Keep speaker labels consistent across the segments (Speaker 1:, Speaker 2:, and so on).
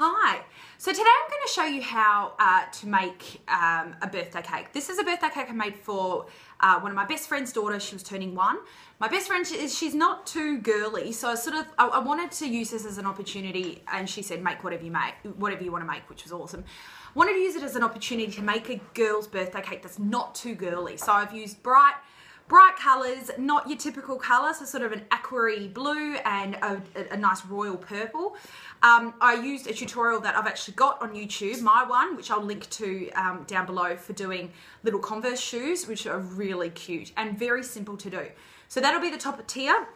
Speaker 1: Hi, so today I'm going to show you how to make a birthday cake. This is a birthday cake I made for one of my best friend's daughter. She was turning 1. My best friend, she's not too girly, so I wanted to use this as an opportunity, and she said make whatever you want to make, which was awesome. Wanted to use it as an opportunity to make a girl's birthday cake that's not too girly. So I've used bright colours, not your typical colour, so sort of an aqua blue and a nice royal purple. I used a tutorial that I've actually got on YouTube, my one, which I'll link to down below, for doing little Converse shoes, which are really cute and very simple to do. So that'll be the top tier.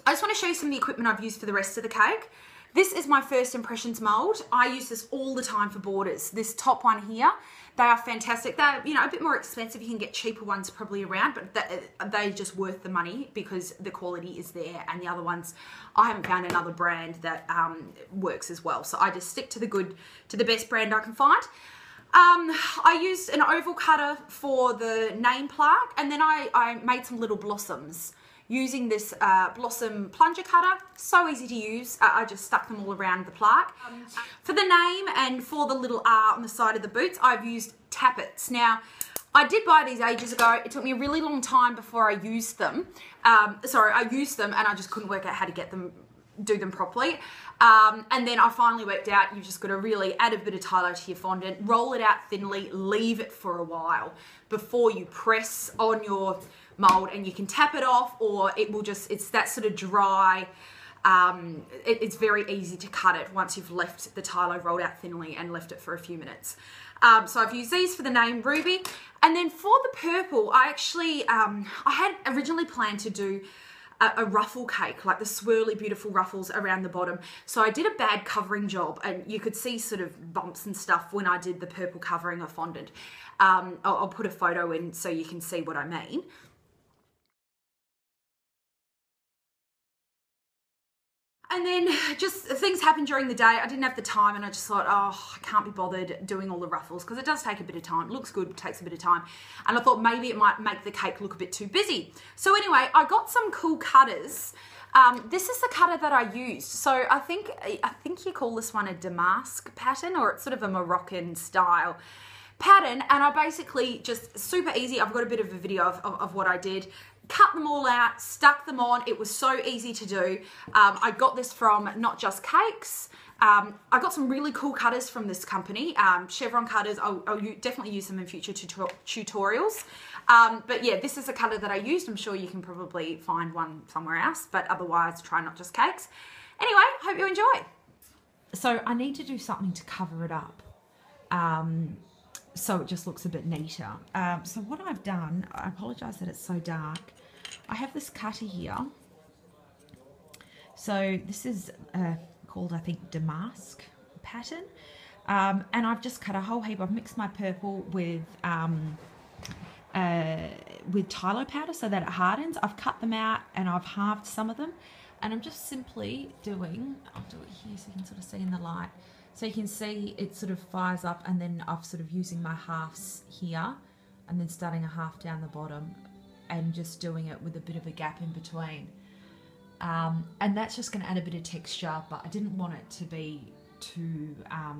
Speaker 1: I just want to show you some of the equipment I've used for the rest of the cake. This is my first impressions mold. I use this all the time for borders. This top one here, they are fantastic. They're, you know, a bit more expensive. You can get cheaper ones probably around, but they're just worth the money because the quality is there. And the other ones, I haven't found another brand that works as well. So I just stick to the best brand I can find. I used an oval cutter for the name plaque, and then I made some little blossoms using this blossom plunger cutter. So easy to use. I just stuck them all around the plaque. For the name and for the little R on the side of the boots, I've used tappets. Now, I did buy these ages ago. It took me a really long time before I used them. I used them and I just couldn't work out how to do them properly. And then I finally worked out you've just got to really add a bit of Tylo to your fondant, roll it out thinly, leave it for a while before you press on your mold, and you can tap it off, or it will just, it's that sort of dry, it's very easy to cut it once you've left the Tylo rolled out thinly and left it for a few minutes. So I've used these for the name Ruby, and then for the purple, I actually, I had originally planned to do a ruffle cake, like the swirly beautiful ruffles around the bottom. So I did a bad covering job, and you could see sort of bumps and stuff when I did the purple covering of fondant. I'll put a photo in so you can see what I mean. And then just things happened during the day. I didn't have the time, and I just thought, oh, I can't be bothered doing all the ruffles because it does take a bit of time. It looks good, it takes a bit of time. And I thought maybe it might make the cake look a bit too busy. So anyway, I got some cool cutters. This is the cutter that I used. So I think you call this one a damask pattern, or it's sort of a Moroccan style pattern. And I basically just super easy. I've got a bit of a video of what I did. Cut them all out, stuck them on. It was so easy to do. I got this from Not Just Cakes. I got some really cool cutters from this company, chevron cutters. I'll definitely use them in future tutorials. But yeah, this is a cutter that I used. I'm sure you can probably find one somewhere else, but otherwise try Not Just Cakes. Anyway, hope you enjoy.
Speaker 2: So I need to do something to cover it up. So it just looks a bit neater. So what I've done, I apologise that it's so dark. I have this cutter here. So this is called, I think, damask pattern. And I've just cut a whole heap. I've mixed my purple with Tylo powder so that it hardens. I've cut them out and I've halved some of them. And I'm just simply doing, I'll do it here so you can sort of see in the light. So you can see it sort of fires up, and then I'm sort of using my halves here and then starting a half down the bottom and just doing it with a bit of a gap in between. And that's just going to add a bit of texture, but I didn't want it to be too, I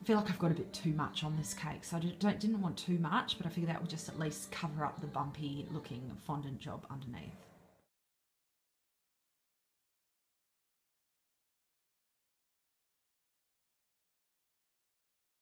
Speaker 2: feel like I've got a bit too much on this cake. So I didn't want too much, but I figured that would just at least cover up the bumpy looking fondant job underneath.